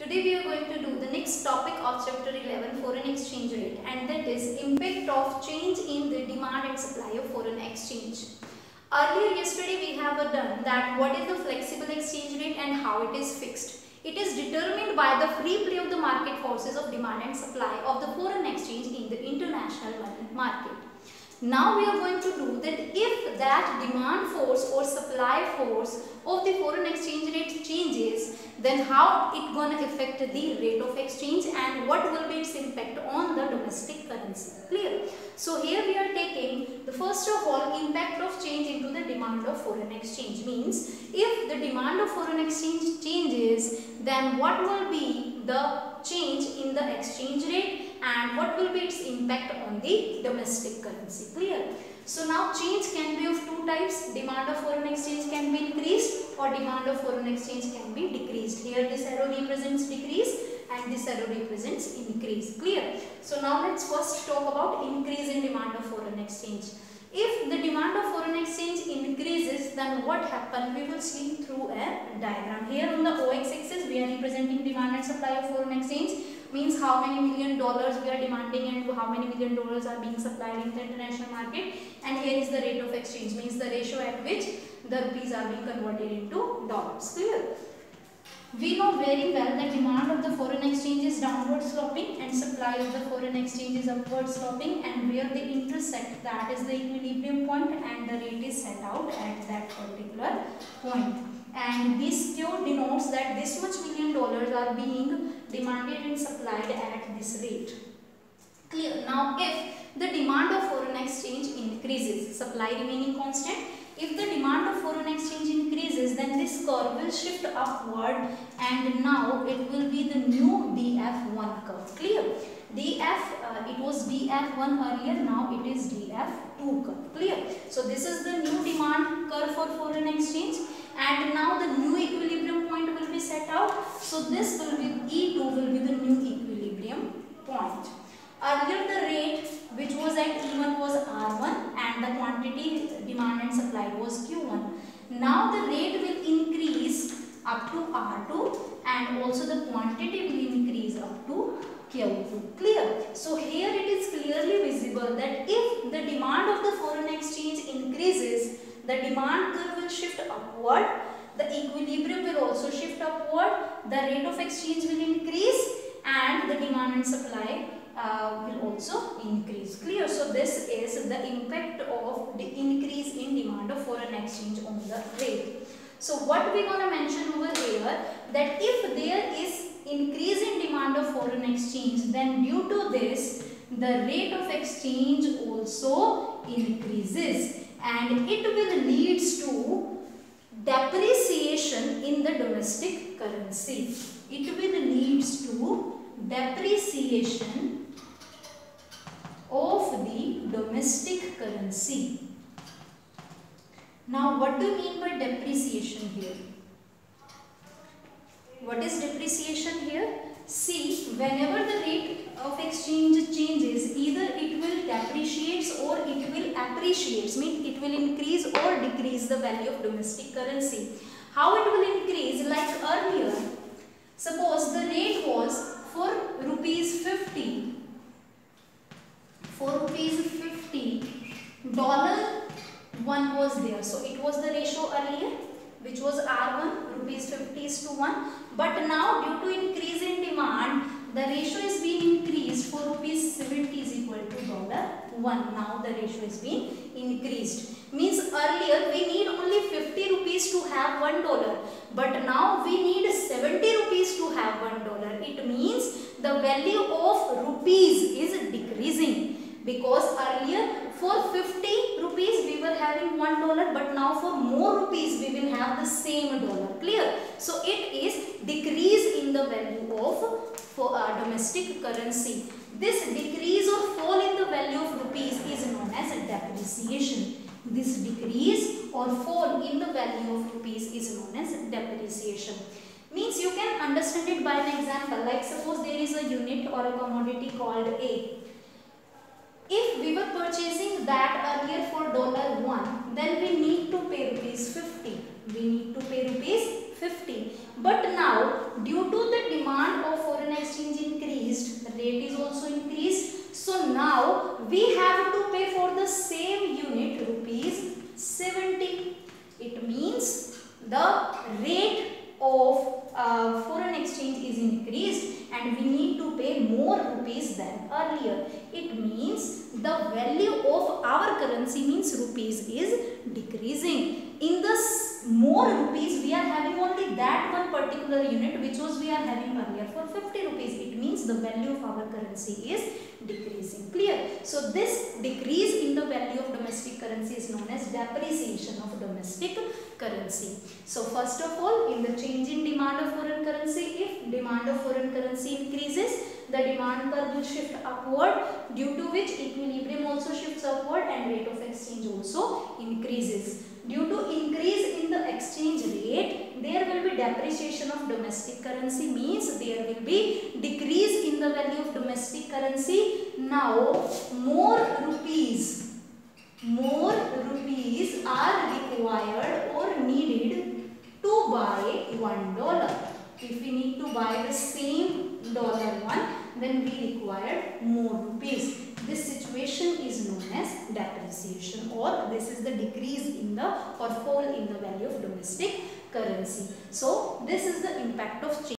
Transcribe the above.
Today we are going to do the next topic of chapter 11, foreign exchange rate, and that is impact of change in the demand and supply of foreign exchange. Earlier yesterday we have done that what is the flexible exchange rate and how it is fixed. It is determined by the free play of the market forces of demand and supply of the foreign exchange in the international market. Now we are going to do that if that demand force or supply force of the foreign exchange rate changes, then how it gonna affect the rate of exchange and what will be its impact on the domestic currency. Clear? So here we are taking the first of all impact of change into the demand of foreign exchange. Means if the demand of foreign exchange changes, then what will be the change in the exchange rate and what will be its impact on the domestic currency. Clear? So now change can be of two types. Demand of foreign exchange can be increased or demand of foreign exchange can be decreased. Here this arrow represents decrease and this arrow represents increase. Clear? So now let's first talk about increase in demand of foreign exchange. If the demand of foreign exchange increases, then what happens? We will see through a diagram. Here on the OX axis we are representing demand and supply of foreign exchange. Means how many $1 million we are demanding and how many $1 million are being supplied in the international market, and here is the rate of exchange, means the ratio at which the rupees are being converted into dollars. Clear? We know very well that demand of the foreign exchange is downward sloping and supply of the foreign exchange is upward sloping, and where they intersect, that is the equilibrium point, and the rate is set out at that particular point. And this Q denotes that this much $1 million are being demanded and supplied at this rate. Clear? Now if the demand of foreign exchange increases, supply remaining constant, if the demand of foreign exchange increases, then this curve will shift upward and now it will be the new DF1 curve. Clear? It was DF1 earlier, now it is DF2 curve. Clear? So this is the new demand curve for foreign exchange, and now the new equilibrium point will be set out. So this will be E2 will be the new equilibrium point. Earlier the rate which was at E1 was R1 and the quantity demand and supply was Q1. Now the rate will increase up to R2 and also the quantity will increase up to Q2. Clear? So here it is clearly visible that if the demand of the foreign exchange increases, the demand curve will shift upward, the equilibrium will also shift upward, the rate of exchange will increase and the demand and supply will also increase. Clear? So this is the impact of the increase in demand of foreign exchange on the rate. So what we gonna mention over here, that if there is increase in demand of foreign exchange, then due to this the rate of exchange also increases and it will leads to depreciation in the domestic currency. It will leads to depreciation of the domestic currency. Now what do you mean by depreciation here? What is depreciation here? See, whenever the rate of exchange changes, either it will depreciate or it will appreciate, means it will increase or decrease the value of domestic currency. How it will increase? Like earlier, suppose the rate was for rupees 50. For rupees 50, $1 was there. So it was the ratio earlier, which was R1, rupees 50 is to 1. But now due to increase in demand, the ratio is being increased. For rupees 70 is equal to $1. Now the ratio is being increased. Means earlier we need only 50 rupees to have $1. But now we need 70 rupees to have $1. It means the value of rupees is decreasing. Because earlier for 50 rupees we were having $1, but now for more rupees we will have the same dollar. Clear? So it is decrease in the value of domestic currency. This decrease or fall in the value of rupees is known as depreciation. This decrease or fall in the value of rupees is known as depreciation. Means you can understand it by an example. Like suppose there is a unit or a commodity called A. If we were purchasing that earlier for $1, then we need to pay rupees 50. We need to pay rupees 50. But now due to the demand more rupees than earlier. It means the value of our currency means rupees is decreasing. In the more rupees, we are having only that one particular unit which was we are having earlier for 50 rupees. It means the value of our currency is decreasing. Clear? So this decrease in the value of domestic currency is known as depreciation of domestic currency. So first of all, in the change in demand of foreign currency, if demand of foreign currency increases, the demand curve will shift upward, due to which equilibrium also shifts upward and rate of exchange also increases. Due to increase in the exchange rate, there will be depreciation of domestic currency, means there will be decrease in the value of domestic currency. Now more rupees are required or needed to buy $1. If we need to buy the same $1, then we require more rupees. This situation is known as depreciation, or this is the decrease in the or fall in the value of domestic currency. So this is the impact of change.